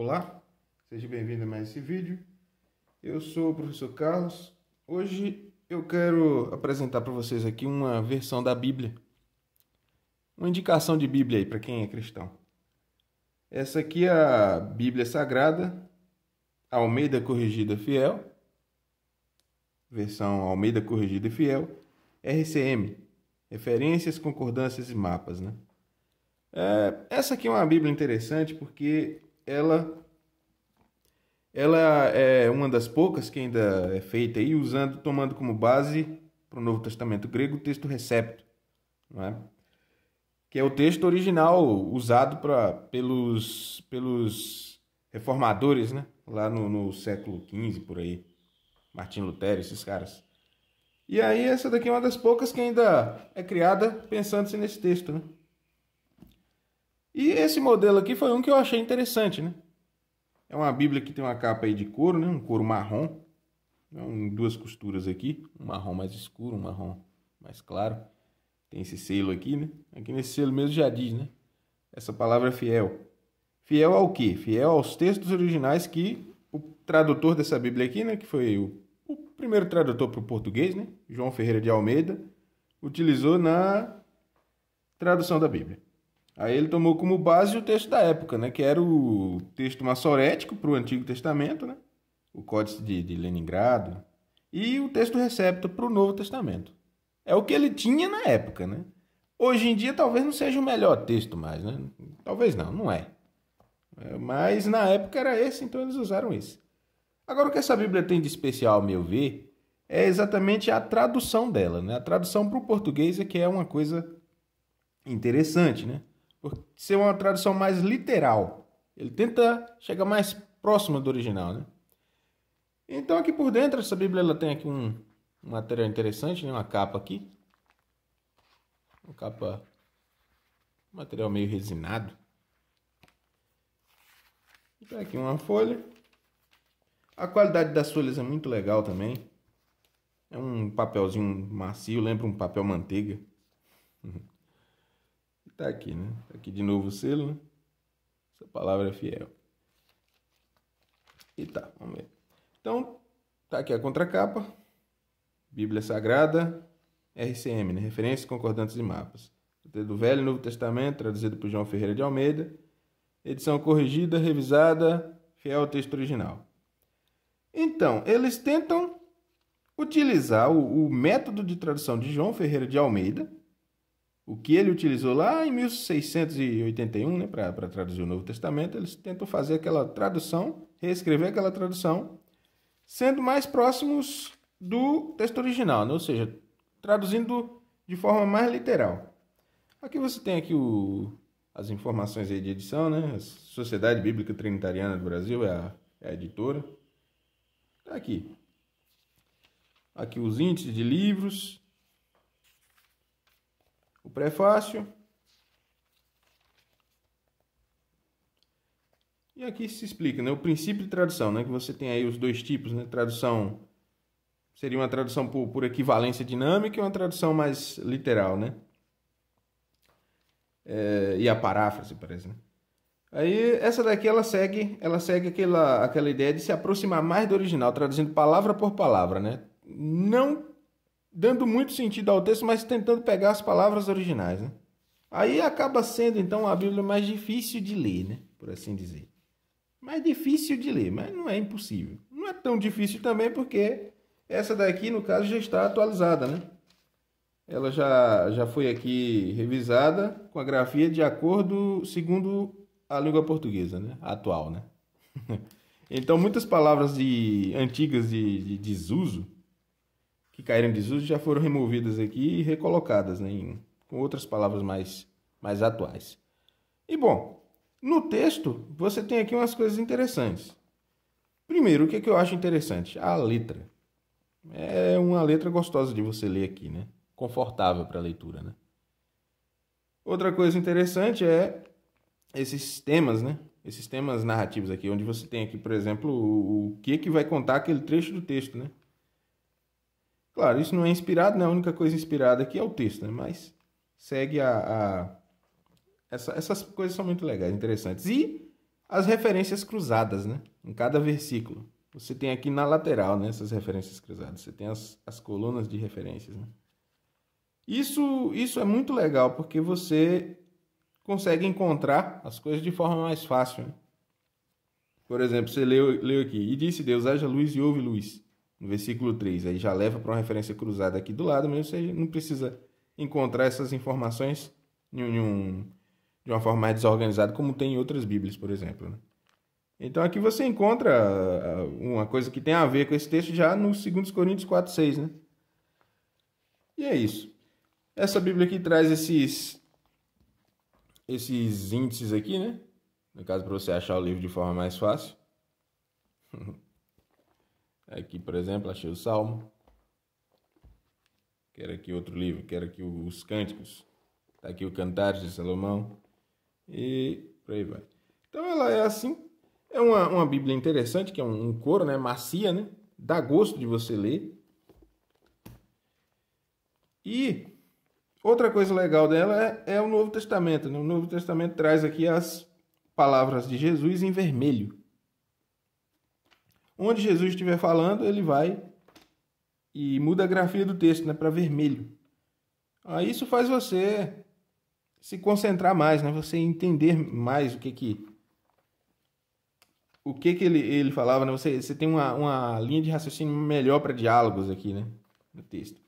Olá, seja bem-vindo a mais esse vídeo. Eu sou o professor Carlos. Hoje eu quero apresentar para vocês aqui uma versão da Bíblia, uma indicação de Bíblia aí para quem é cristão. Essa aqui é a Bíblia Sagrada, Almeida Corrigida Fiel, versão Almeida Corrigida Fiel, RCM, Referências, Concordâncias e Mapas, né? Essa aqui é uma Bíblia interessante porque ela é uma das poucas que ainda é feita aí tomando como base para o Novo Testamento grego o texto Recepto, não é? Que é o texto original usado pelos reformadores, né? Lá no século XV, por aí, Martim Lutero, esses caras. E aí essa daqui é uma das poucas que ainda é criada pensando-se nesse texto, né? E esse modelo aqui foi um que eu achei interessante, né? É uma Bíblia que tem uma capa aí de couro, né? Um couro marrom, em duas costuras aqui, um marrom mais escuro, um marrom mais claro. Tem esse selo aqui, né? Aqui nesse selo mesmo já diz, né? Essa palavra fiel. Fiel ao quê? Fiel aos textos originais que o tradutor dessa Bíblia aqui, né? Que foi o primeiro tradutor para o português, né? João Ferreira de Almeida, utilizou na tradução da Bíblia. Aí ele tomou como base o texto da época, né? Que era o texto massorético para o Antigo Testamento, né? O Códice de Leningrado. E o texto Recepto para o Novo Testamento. É o que ele tinha na época, né? Hoje em dia talvez não seja o melhor texto mais, né? Talvez não é. Mas na época era esse, então eles usaram esse. Agora o que essa Bíblia tem de especial, ao meu ver, é exatamente a tradução dela, né? A tradução para o português é que é uma coisa interessante, né? Por ser uma tradução mais literal. Ele tenta chegar mais próximo do original, né? Então aqui por dentro, essa Bíblia ela tem aqui um material interessante, né? Uma capa aqui. Uma capa, material meio resinado. E tá aqui uma folha. A qualidade das folhas é muito legal também. É um papelzinho macio, lembra um papel manteiga. Tá aqui, né? Tá aqui de novo o selo, né? Essa palavra é fiel. E tá, vamos ver. Então, tá aqui a contracapa. Bíblia Sagrada, RCM, né? Referências, Concordâncias e Mapas. Do Velho e Novo Testamento, traduzido por João Ferreira de Almeida. Edição corrigida, revisada, fiel ao texto original. Então, eles tentam utilizar o método de tradução de João Ferreira de Almeida, o que ele utilizou lá em 1681, né, para traduzir o Novo Testamento. Eles tentam fazer aquela tradução, reescrever aquela tradução, sendo mais próximos do texto original, né? Ou seja, traduzindo de forma mais literal. Aqui você tem aqui as informações aí de edição, né? A Sociedade Bíblica Trinitariana do Brasil é a editora. Tá aqui. Aqui os índices de livros. O prefácio. E aqui se explica, né, o princípio de tradução, né, que você tem aí os dois tipos, né, tradução seria uma tradução por equivalência dinâmica e uma tradução mais literal, né? E a paráfrase, parece, né? Aí essa daqui ela segue aquela ideia de se aproximar mais do original, traduzindo palavra por palavra, né? Não dando muito sentido ao texto, mas tentando pegar as palavras originais, né? Aí acaba sendo, então, a Bíblia mais difícil de ler, né? Por assim dizer. Mais difícil de ler, mas não é impossível. Não é tão difícil também, porque essa daqui, no caso, já está atualizada, né? Ela já foi aqui revisada com a grafia de acordo segundo a língua portuguesa, né? Atual, né? Então, muitas palavras antigas de desuso, que caíram em desuso, já foram removidas aqui e recolocadas, né, com outras palavras mais atuais. E bom, no texto você tem aqui umas coisas interessantes. Primeiro, o que eu acho interessante? A letra. É uma letra gostosa de você ler aqui, né? Confortável para a leitura, né? Outra coisa interessante é esses temas, né? Esses temas narrativos aqui, onde você tem aqui, por exemplo, o que vai contar aquele trecho do texto, né? Claro, isso não é inspirado, né? A única coisa inspirada aqui é o texto, né? Mas segue essas coisas são muito legais, interessantes. E as referências cruzadas, né? Em cada versículo. Você tem aqui na lateral, né, essas referências cruzadas. Você tem as colunas de referências, né? Isso é muito legal, porque você consegue encontrar as coisas de forma mais fácil, né? Por exemplo, você leu aqui, e disse Deus, haja luz e houve luz, no versículo 3. Aí já leva para uma referência cruzada aqui do lado, mas você não precisa encontrar essas informações de uma forma mais desorganizada, como tem em outras Bíblias, por exemplo, né? Então aqui você encontra uma coisa que tem a ver com esse texto já no 2 Coríntios 4:6, né? E é isso. Essa Bíblia aqui traz esses índices aqui, né? No caso, para você achar o livro de forma mais fácil. Aqui, por exemplo, achei o Salmo. Quero aqui outro livro. Quero aqui os Cânticos. Está aqui o Cantares de Salomão. E por aí vai. Então ela é assim. É uma Bíblia interessante, que é um coro, né? Macia, né? Dá gosto de você ler. E outra coisa legal dela é o Novo Testamento, né? O Novo Testamento traz aqui as palavras de Jesus em vermelho. Onde Jesus estiver falando, ele vai e muda a grafia do texto, né, para vermelho. Aí isso faz você se concentrar mais, né? Você entender mais o que ele falava, né? Você tem uma linha de raciocínio melhor para diálogos aqui, né, no texto.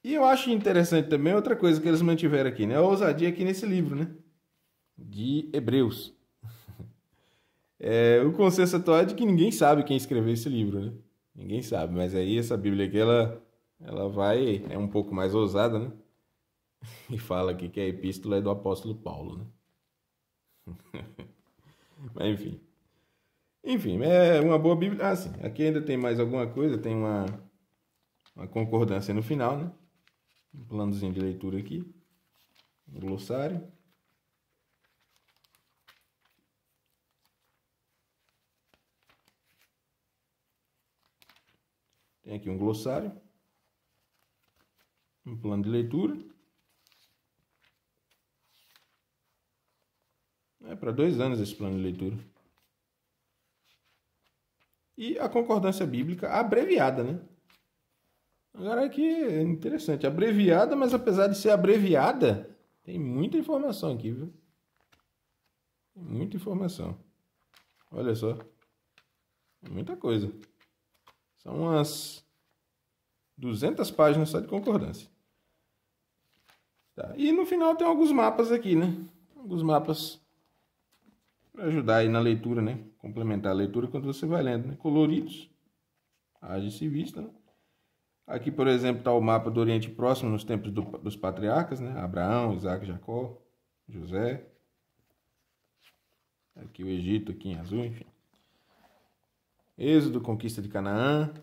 E eu acho interessante também outra coisa que eles mantiveram aqui, né? A ousadia aqui nesse livro, né? De Hebreus. O consenso atual é de que ninguém sabe quem escreveu esse livro, né? Ninguém sabe, mas aí essa Bíblia aqui, ela é um pouco mais ousada, né? E fala aqui que a epístola é do apóstolo Paulo, né? Mas enfim. Enfim, é uma boa Bíblia. Ah, sim, aqui ainda tem mais alguma coisa, tem uma concordância no final, né? Um planozinho de leitura aqui. Um glossário. Tem aqui um glossário. Um plano de leitura. É para 2 anos esse plano de leitura. E a concordância bíblica abreviada, né? Agora aqui é interessante. Abreviada, mas apesar de ser abreviada, tem muita informação aqui, viu? Muita informação. Olha só. Muita coisa. São umas 200 páginas só de concordância. Tá. E no final tem alguns mapas aqui, né? Alguns mapas para ajudar aí na leitura, né? Complementar a leitura quando você vai lendo, né? Coloridos. Haja-se vista, né? Aqui, por exemplo, está o mapa do Oriente Próximo nos tempos dos patriarcas, né? Abraão, Isaac, Jacó, José. Aqui o Egito, aqui em azul, enfim. Êxodo, conquista de Canaã.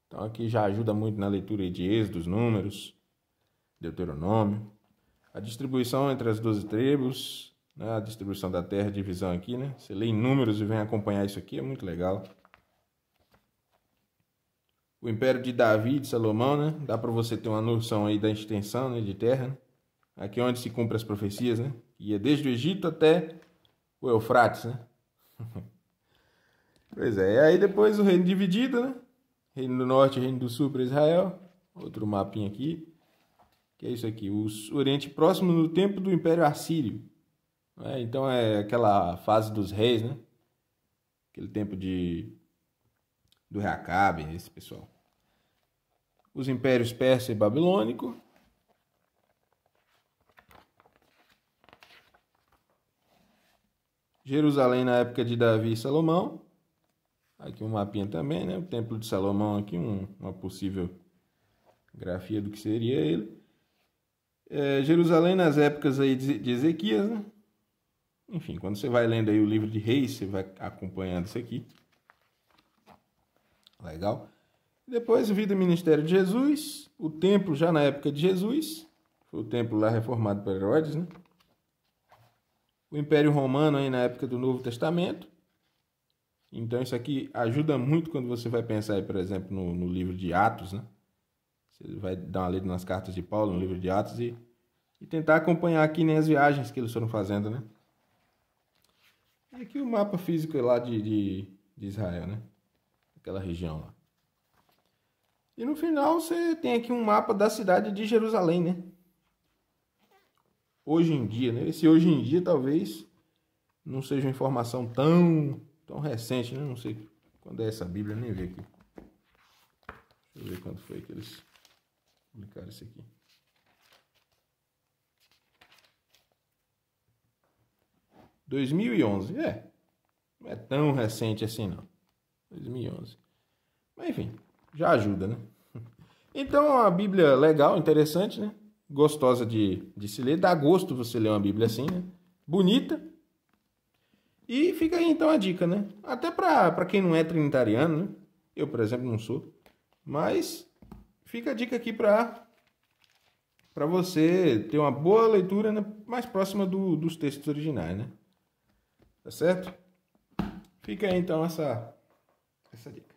Então aqui já ajuda muito na leitura de Êxodos, Números, Deuteronômio. A distribuição entre as 12 tribos, né? A distribuição da terra, divisão aqui, né? Você lê em Números e vem acompanhar isso aqui, é muito legal. O Império de Davi e de Salomão, né? Dá para você ter uma noção aí da extensão, né, de terra, né? Aqui é onde se cumprem as profecias, né? Ia desde o Egito até o Eufrates, né? Pois é, e aí depois o reino dividido, né? Reino do Norte e Reino do Sul para Israel. Outro mapinha aqui. Que é isso aqui, o Oriente Próximo no tempo do Império Assírio. Então é aquela fase dos reis, né? Aquele tempo do rei Acabe, esse pessoal. Os impérios persa e babilônico. Jerusalém na época de Davi e Salomão. Aqui um mapinha também, né? O Templo de Salomão aqui, uma possível grafia do que seria ele. Jerusalém nas épocas aí de Ezequias, né? Enfim, quando você vai lendo aí o livro de Reis, você vai acompanhando isso aqui. Legal. Depois, vida e ministério de Jesus. O templo já na época de Jesus. Foi o templo lá reformado por Herodes, né? O Império Romano aí na época do Novo Testamento. Então isso aqui ajuda muito quando você vai pensar aí, por exemplo, no livro de Atos, né? Você vai dar uma lida nas cartas de Paulo, no livro de Atos, e e tentar acompanhar aqui, né, as viagens que eles foram fazendo, né? E aqui o mapa físico lá de Israel, né? Aquela região lá. E no final você tem aqui um mapa da cidade de Jerusalém, né? Hoje em dia, né? Esse hoje em dia talvez não seja uma informação tão recente, né? Não sei quando é essa Bíblia, nem vi aqui. Deixa eu ver quando foi que eles publicaram isso aqui. 2011, não é tão recente assim não. 2011. Mas enfim, já ajuda, né? Então é uma Bíblia legal, interessante, né? Gostosa de se ler. Dá gosto você ler uma Bíblia assim, né? Bonita. E fica aí então a dica, né? Até para quem não é trinitariano, né? Eu, por exemplo, não sou. Mas fica a dica aqui para você ter uma boa leitura, né? Mais próxima dos textos originais, né? Tá certo? Fica aí então essa dica.